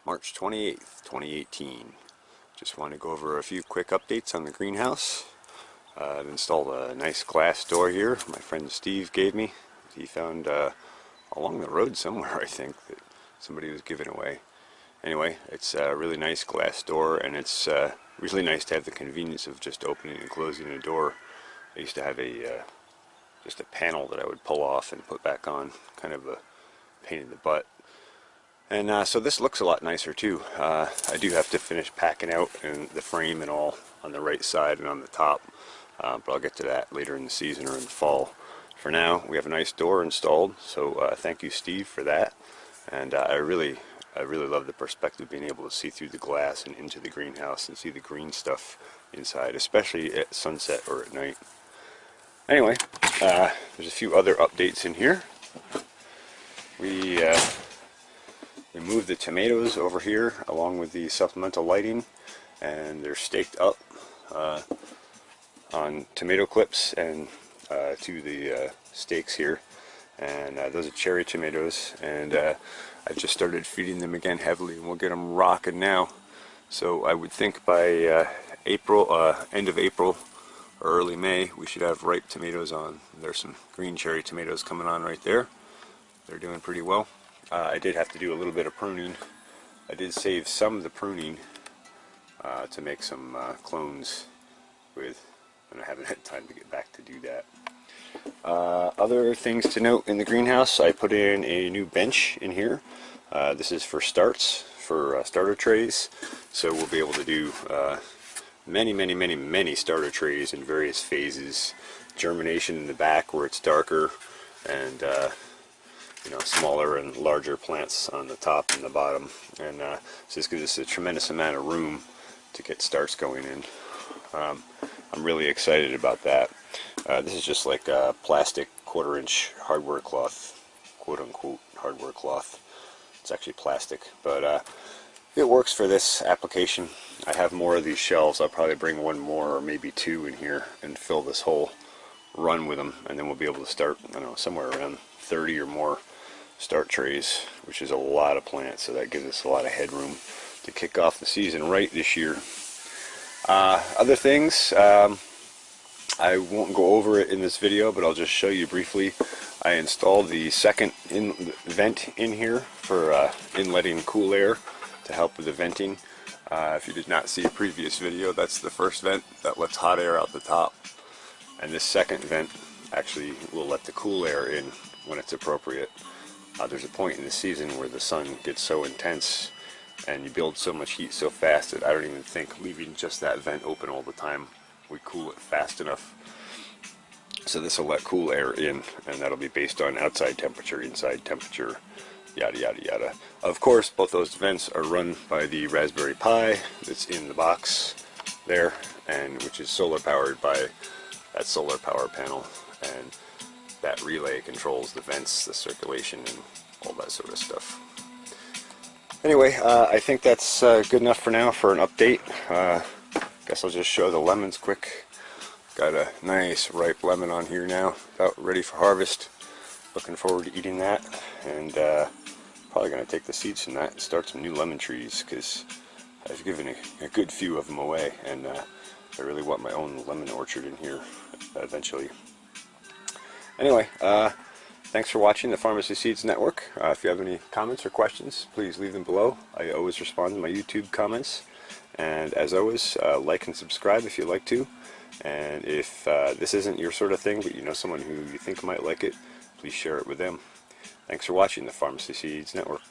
March 28th, 2018. Just want to go over a few quick updates on the greenhouse. I've installed a nice glass door here my friend Steve gave me. He found along the road somewhere, I think, that somebody was giving away. Anyway, it's a really nice glass door, and it's really nice to have the convenience of just opening and closing a door. I used to have just a panel that I would pull off and put back on, kind of a pain in the butt. And so this looks a lot nicer too. I do have to finish packing out and the frame and all on the right side and on the top, but I'll get to that later in the season or in the fall. For now, we have a nice door installed, so thank you, Steve, for that. And I really love the perspective, being able to see through the glass and into the greenhouse and see the green stuff inside, especially at sunset or at night. Anyway, there's a few other updates in here. We moved the tomatoes over here along with the supplemental lighting, and they're staked up on tomato clips and to the stakes here. And those are cherry tomatoes, and I just started feeding them again heavily, and we'll get them rocking now. So I would think by April, end of April or early May, we should have ripe tomatoes on. There's some green cherry tomatoes coming on right there. They're doing pretty well. I did have to do a little bit of pruning. I did save some of the pruning to make some clones with, and I haven't had time to get back to do that. Other things to note in the greenhouse: I put in a new bench in here. This is for starter trays, so we'll be able to do many starter trays in various phases. Germination in the back where it's darker, and smaller and larger plants on the top and the bottom. And so this gives us a tremendous amount of room to get starts going in. I'm really excited about that. This is just like a plastic 1/4-inch hardware cloth, quote-unquote hardware cloth. It's actually plastic, but it works for this application. I have more of these shelves. I'll probably bring one more or maybe two in here and fill this whole run with them, and then we'll be able to start, I don't know, somewhere around 30 or more start trays, which is a lot of plants, so that gives us a lot of headroom to kick off the season right this year. Other things, I won't go over it in this video, but I'll just show you briefly. I installed the second vent in here for inletting cool air to help with the venting. If you did not see a previous video, that's the first vent that lets hot air out the top, and this second vent actually will let the cool air in when it's appropriate. There's a point in the season where the sun gets so intense and you build so much heat so fast that I don't even think leaving just that vent open all the time would cool it fast enough. So this will let cool air in, and that'll be based on outside temperature, inside temperature, yada yada yada. Of course, both those vents are run by the Raspberry Pi that's in the box there, and which is solar powered by that solar power panel, and that relay controls the vents, the circulation, and all that sort of stuff. Anyway, I think that's good enough for now for an update. Guess I'll just show the lemons quick. Got a nice ripe lemon on here now, about ready for harvest. Looking forward to eating that, and probably going to take the seeds from that and start some new lemon trees, because I've given a good few of them away, and I really want my own lemon orchard in here eventually. Anyway, thanks for watching the Farmacy Seeds Network. If you have any comments or questions, please leave them below. I always respond to my YouTube comments. And as always, like and subscribe if you like to. And if this isn't your sort of thing, but you know someone who you think might like it, please share it with them. Thanks for watching the Farmacy Seeds Network.